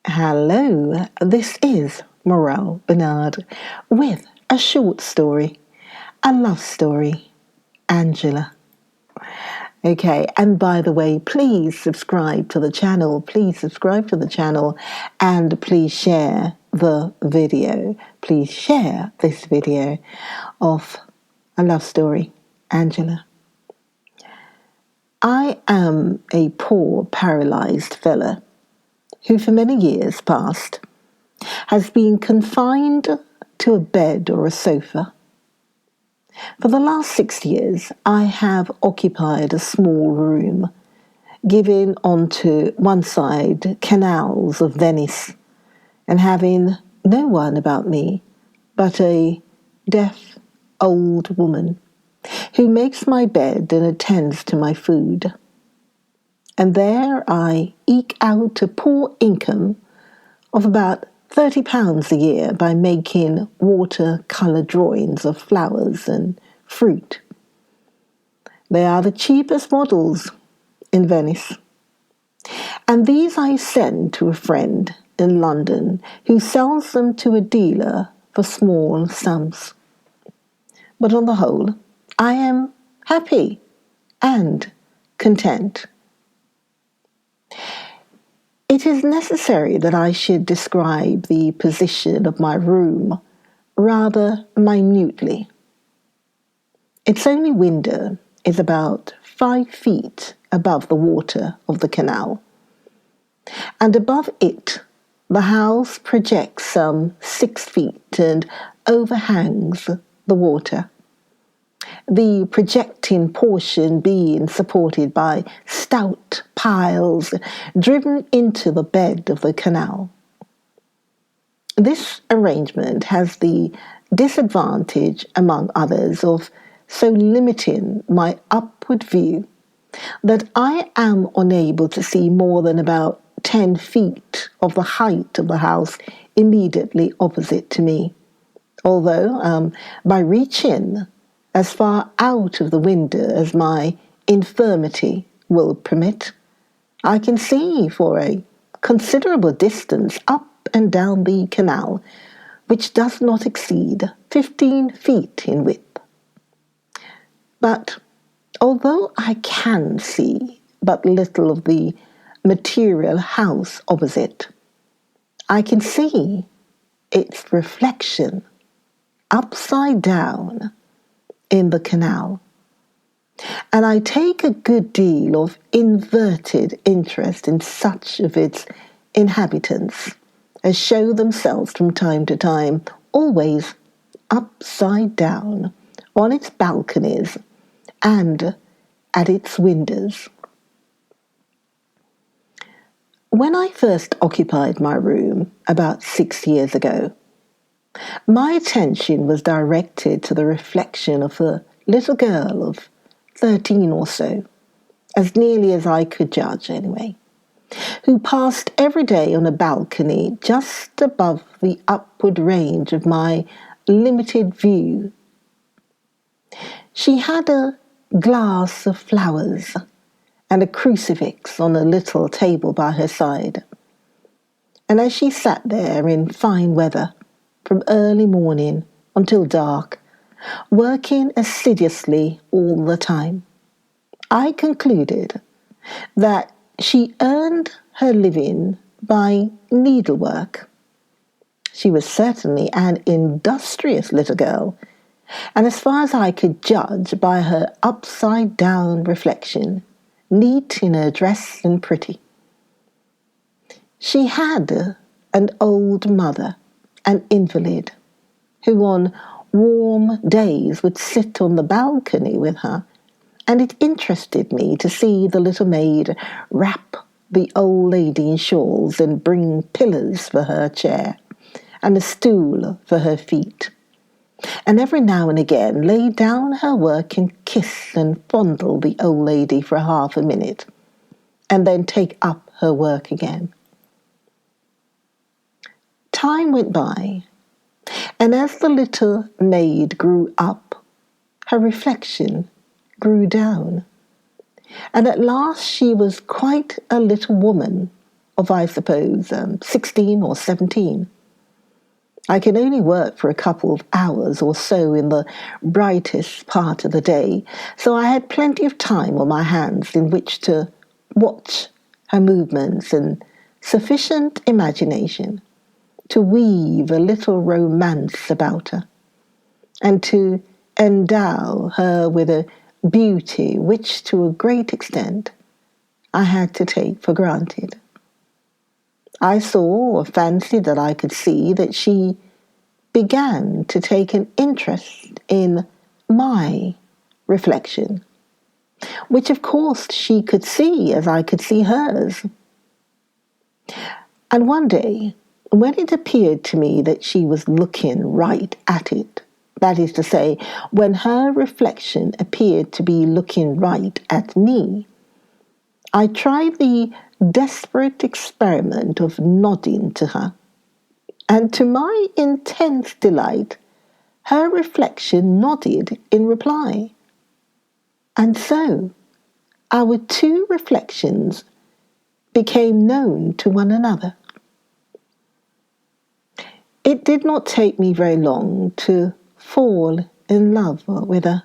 Hello, this is Morel Bernard with a short story, a love story, Angela. Okay, and by the way, please subscribe to the channel. Please subscribe to the channel and please share the video. Please share this video of a love story, Angela. I am a poor, paralyzed fella who for many years past has been confined to a bed or a sofa. For the last 6 years, I have occupied a small room, giving onto one side canals of Venice, and having no one about me but a deaf old woman who makes my bed and attends to my food. And there I eke out a poor income of about £30 a year by making watercolour drawings of flowers and fruit. They are the cheapest models in Venice. And these I send to a friend in London who sells them to a dealer for small sums. But on the whole, I am happy and content. It is necessary that I should describe the position of my room rather minutely. Its only window is about 5 feet above the water of the canal, and above it the house projects some 6 feet and overhangs the water, the projecting portion being supported by stout piles driven into the bed of the canal. This arrangement has the disadvantage, among others, of so limiting my upward view that I am unable to see more than about 10 feet of the height of the house immediately opposite to me, although by reaching as far out of the window as my infirmity will permit, I can see for a considerable distance up and down the canal, which does not exceed 15 feet in width. But although I can see but little of the material house opposite, I can see its reflection upside down in the canal, and I take a good deal of inverted interest in such of its inhabitants as show themselves from time to time, always upside down, on its balconies and at its windows. When I first occupied my room about 6 years ago, my attention was directed to the reflection of a little girl of 13 or so, as nearly as I could judge anyway, who passed every day on a balcony just above the upward range of my limited view. She had a glass of flowers and a crucifix on a little table by her side, and as she sat there in fine weather, from early morning until dark, working assiduously all the time, I concluded that she earned her living by needlework. She was certainly an industrious little girl, and as far as I could judge by her upside-down reflection, neat in her dress and pretty. She had an old mother, an invalid, who on warm days would sit on the balcony with her, and it interested me to see the little maid wrap the old lady in shawls and bring pillows for her chair and a stool for her feet, and every now and again lay down her work and kiss and fondle the old lady for half a minute, and then take up her work again. Time went by, and as the little maid grew up, her reflection grew down, and at last she was quite a little woman of, I suppose, 16 or 17. I can only work for a couple of hours or so in the brightest part of the day, so I had plenty of time on my hands in which to watch her movements and sufficient imagination to weave a little romance about her and to endow her with a beauty which, to a great extent, I had to take for granted. I saw or fancied that I could see that she began to take an interest in my reflection, which of course she could see as I could see hers. And one day, when it appeared to me that she was looking right at it, that is to say, when her reflection appeared to be looking right at me, I tried the desperate experiment of nodding to her, and to my intense delight, her reflection nodded in reply. And so, our two reflections became known to one another. It did not take me very long to fall in love with her,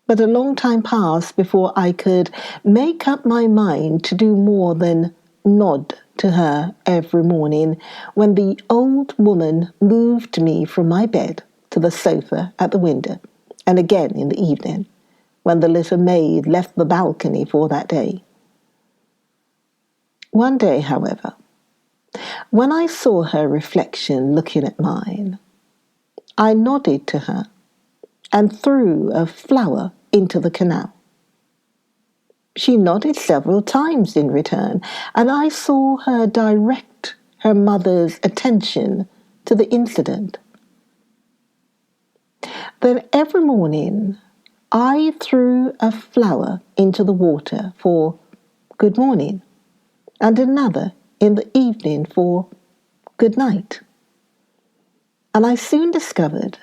but a long time passed before I could make up my mind to do more than nod to her every morning when the old woman moved me from my bed to the sofa at the window, and again in the evening when the little maid left the balcony for that day. One day, however, when I saw her reflection looking at mine, I nodded to her and threw a flower into the canal. She nodded several times in return, and I saw her direct her mother's attention to the incident. Then every morning I threw a flower into the water for good morning, and another in the evening for good night. And I soon discovered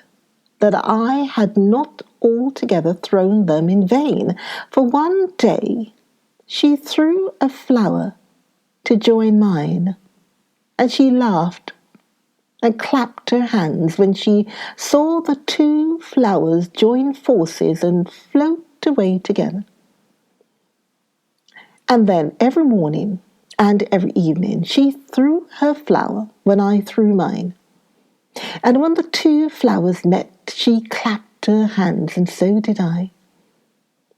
that I had not altogether thrown them in vain, for one day she threw a flower to join mine, and she laughed and clapped her hands when she saw the two flowers join forces and float away together. And then every morning and every evening she threw her flower when I threw mine. And when the two flowers met, she clapped her hands, and so did I.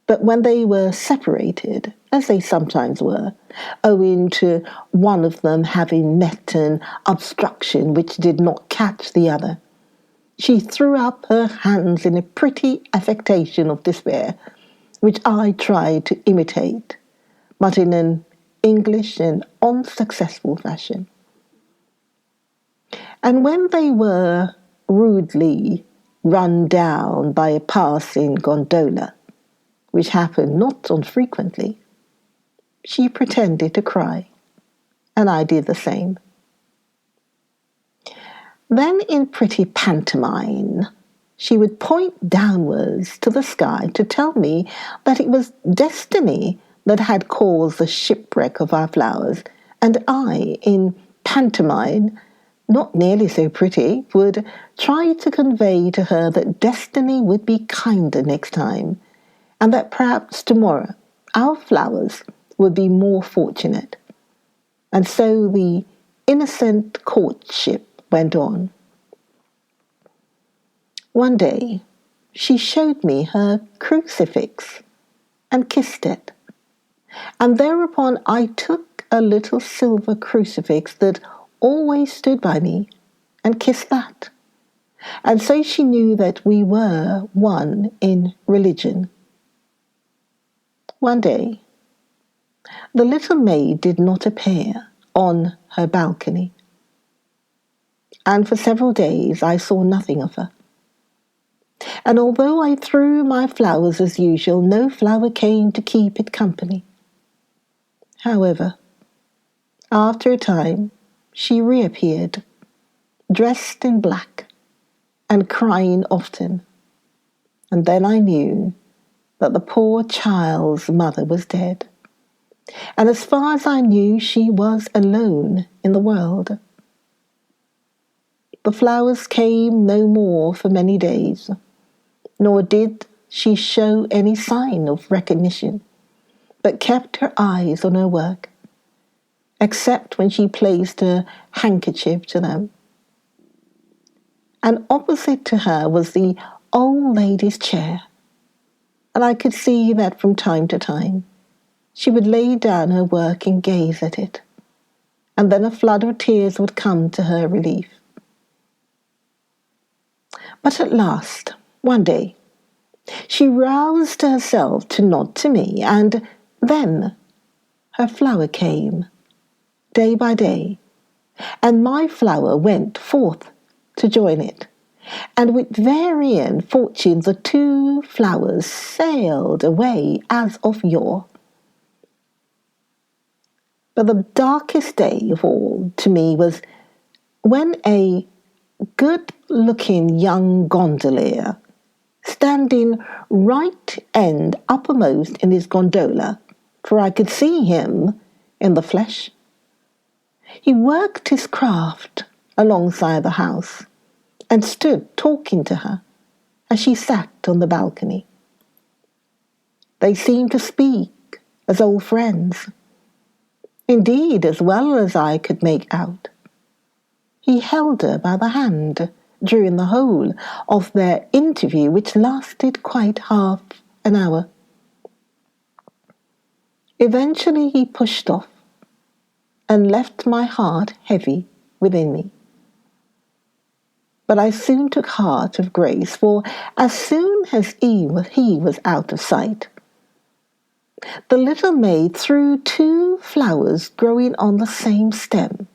But when they were separated, as they sometimes were, owing to one of them having met an obstruction which did not catch the other, she threw up her hands in a pretty affectation of despair, which I tried to imitate, but in an English and unsuccessful fashion. And when they were rudely run down by a passing gondola, which happened not unfrequently, she pretended to cry, and I did the same. Then in pretty pantomime, she would point downwards to the sky to tell me that it was destiny that had caused the shipwreck of our flowers, and I, in pantomime, not nearly so pretty, would try to convey to her that destiny would be kinder next time, and that perhaps tomorrow our flowers would be more fortunate. And so the innocent courtship went on. One day she showed me her crucifix and kissed it, and thereupon I took a little silver crucifix that always stood by me and kissed that. And so she knew that we were one in religion. One day, the little maid did not appear on her balcony, and for several days I saw nothing of her. And although I threw my flowers as usual, no flower came to keep it company. However, after a time, she reappeared, dressed in black and crying often, and then I knew that the poor child's mother was dead, and as far as I knew, she was alone in the world. The flowers came no more for many days, nor did she show any sign of recognition, but kept her eyes on her work, except when she placed her handkerchief to them. And opposite to her was the old lady's chair, and I could see that from time to time she would lay down her work and gaze at it, and then a flood of tears would come to her relief. But at last, one day, she roused herself to nod to me, and then her flower came, day by day, and my flower went forth to join it, and with varying fortunes the two flowers sailed away as of yore. But the darkest day of all to me was when a good-looking young gondolier, standing right end uppermost in his gondola, for I could see him in the flesh, he worked his craft alongside the house and stood talking to her as she sat on the balcony. They seemed to speak as old friends. Indeed, as well as I could make out, he held her by the hand during the whole of their interview, which lasted quite half an hour. Eventually he pushed off and left my heart heavy within me. But I soon took heart of grace, for as soon as he was out of sight, the little maid threw two flowers growing on the same stem,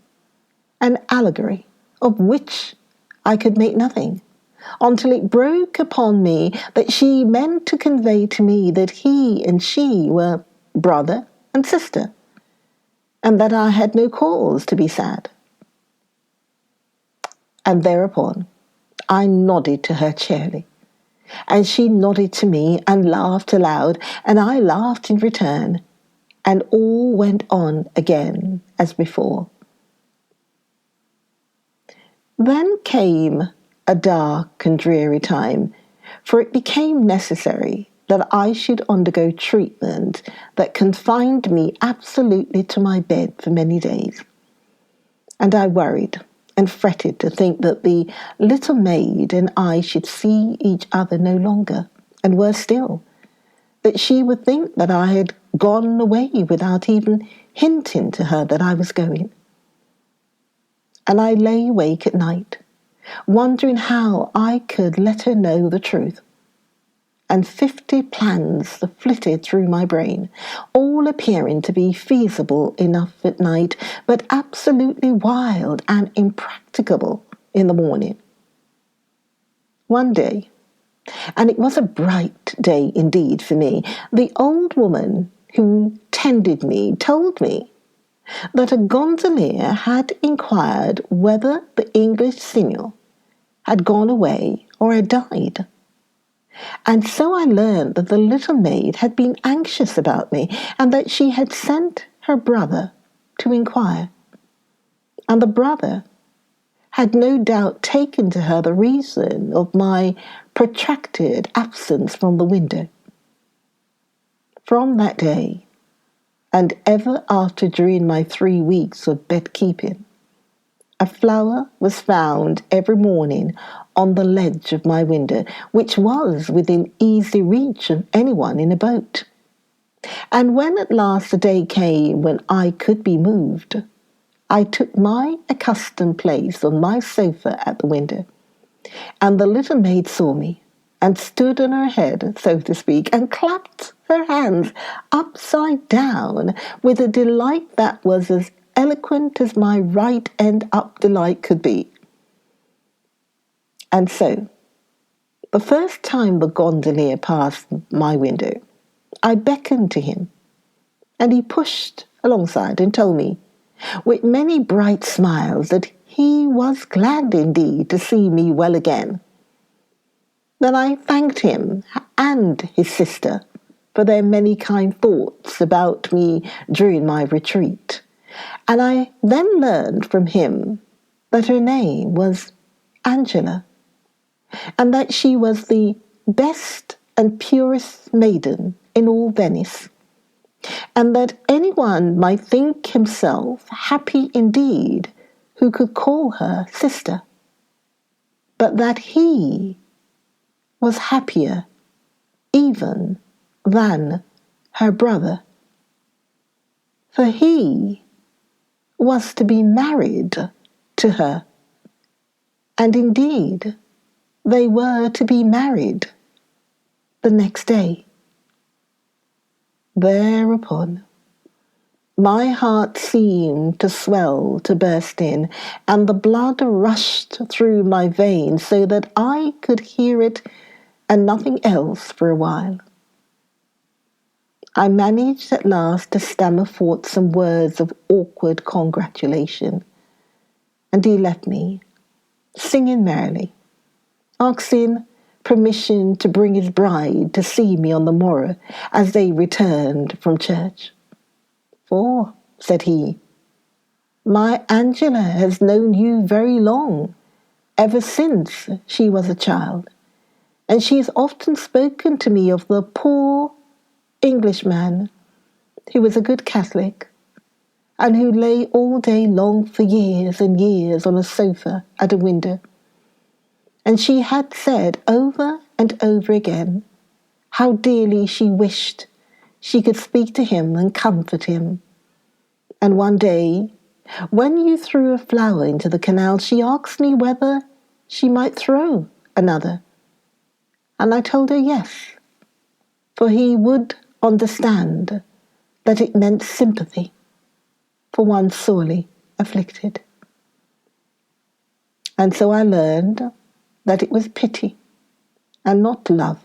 an allegory of which I could make nothing, until it broke upon me that she meant to convey to me that he and she were brother and sister, and that I had no cause to be sad. And thereupon I nodded to her cheerily, and she nodded to me and laughed aloud, and I laughed in return, and all went on again as before. Then came a dark and dreary time, for it became necessary that I should undergo treatment that confined me absolutely to my bed for many days. And I worried and fretted to think that the little maid and I should see each other no longer, and worse still, that she would think that I had gone away without even hinting to her that I was going. And I lay awake at night, wondering how I could let her know the truth. And 50 plans flitted through my brain, all appearing to be feasible enough at night, but absolutely wild and impracticable in the morning. One day, and it was a bright day indeed for me, the old woman who tended me told me that a gondolier had inquired whether the English signor had gone away or had died. And so I learned that the little maid had been anxious about me, and that she had sent her brother to inquire. And the brother had no doubt taken to her the reason of my protracted absence from the window. From that day, and ever after during my 3 weeks of bed-keeping, a flower was found every morning on the ledge of my window, which was within easy reach of anyone in a boat. And when at last the day came when I could be moved, I took my accustomed place on my sofa at the window, and the little maid saw me, and stood on her head, so to speak, and clapped her hands upside down with a delight that was as eloquent as my right end up delight could be. And so, the first time the gondolier passed my window, I beckoned to him, and he pushed alongside and told me, with many bright smiles, that he was glad indeed to see me well again. Then I thanked him and his sister for their many kind thoughts about me during my retreat. And I then learned from him that her name was Angela, and that she was the best and purest maiden in all Venice, and that anyone might think himself happy indeed who could call her sister, but that he was happier even than her brother, for he was to be married to her, and indeed they were to be married the next day. Thereupon my heart seemed to swell to bursting, and the blood rushed through my veins so that I could hear it and nothing else for a while. I managed at last to stammer forth some words of awkward congratulation, and he left me, singing merrily, asking permission to bring his bride to see me on the morrow as they returned from church. "For," said he, "my Angela has known you very long, ever since she was a child, and she has often spoken to me of the poor Englishman who was a good Catholic, and who lay all day long for years and years on a sofa at a window. And she had said over and over again how dearly she wished she could speak to him and comfort him. And one day, when you threw a flower into the canal, she asked me whether she might throw another. And I told her yes, for he would understand that it meant sympathy for one sorely afflicted. And so I learned that it was pity and not love,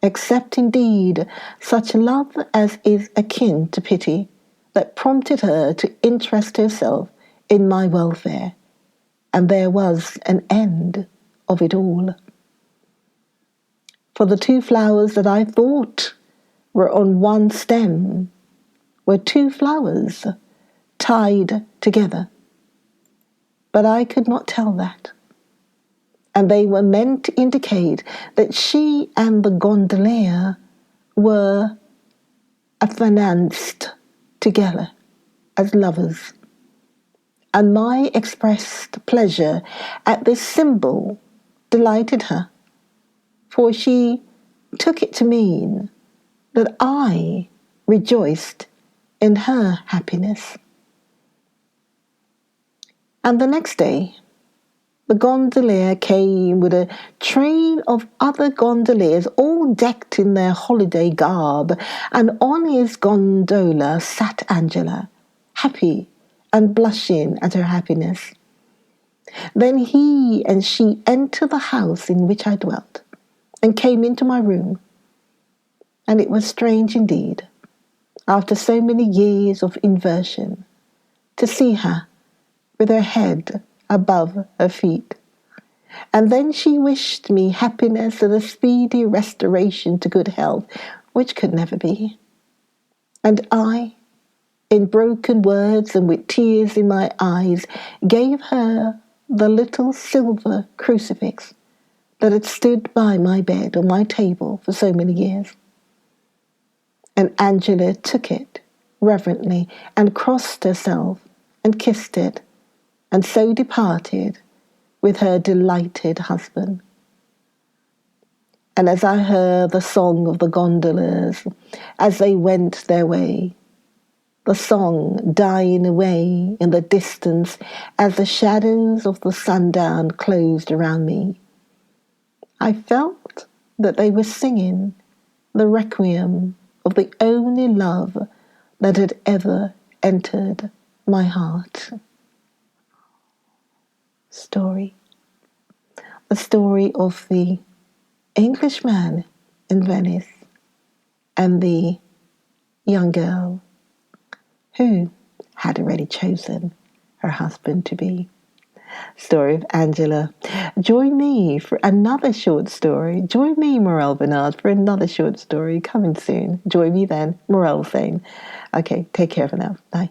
except indeed such love as is akin to pity, that prompted her to interest herself in my welfare, and there was an end of it all. For the two flowers that I thought were on one stem were two flowers tied together, but I could not tell that, and they were meant to indicate that she and the Gondolier were affianced together as lovers, and my expressed pleasure at this symbol delighted her, for she took it to mean that I rejoiced in her happiness. And the next day, the gondolier came with a train of other gondoliers, all decked in their holiday garb, and on his gondola sat Angela, happy and blushing at her happiness. Then he and she entered the house in which I dwelt, and came into my room. And it was strange indeed, after so many years of inversion, to see her with her head above her feet. And then she wished me happiness and a speedy restoration to good health, which could never be. And I, in broken words and with tears in my eyes, gave her the little silver crucifix that had stood by my bed on my table for so many years. And Angela took it reverently and crossed herself and kissed it, and so departed with her delighted husband. And as I heard the song of the gondolas as they went their way, the song dying away in the distance as the shadows of the sundown closed around me, I felt that they were singing the requiem of the only love that had ever entered my heart. Story. The story of the Englishman in Venice and the young girl who had already chosen her husband to be. story of Angela. Join me for another short story. Join me, Morel Bernard, for another short story coming soon. Join me then, Morel saying. Okay, take care for now. Bye.